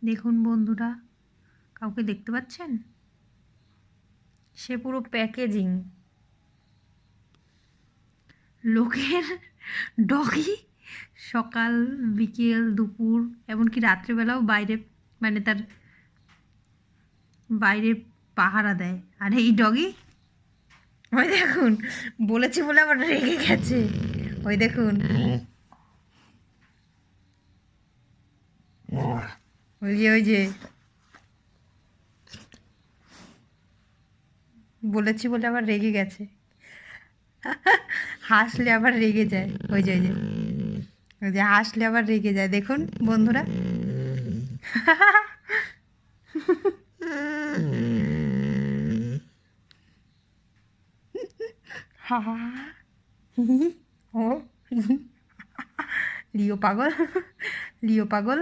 দেখুন বন্ধুরা, কাউকে দেখতে পাচ্ছেন? সে পুরো প্যাকেজিং। লোকের ডগি সকাল বিকেল দুপুর এমনকি রাত্রেবেলাও বাইরে, মানে তার বাইরে পাহারা দেয়। আর এই ডগি, ওই দেখুন, বলেছি বলে আবার রেগে গেছে। ওই দেখুন, ওই যে বলেছি বলে আবার রেগে গেছে। হাসলে আবার রেগে যায়। ওই যে হাসলে আবার রেগে যায়, দেখুন বন্ধুরা। হা হা ও লিও পাগল, লিও পাগল।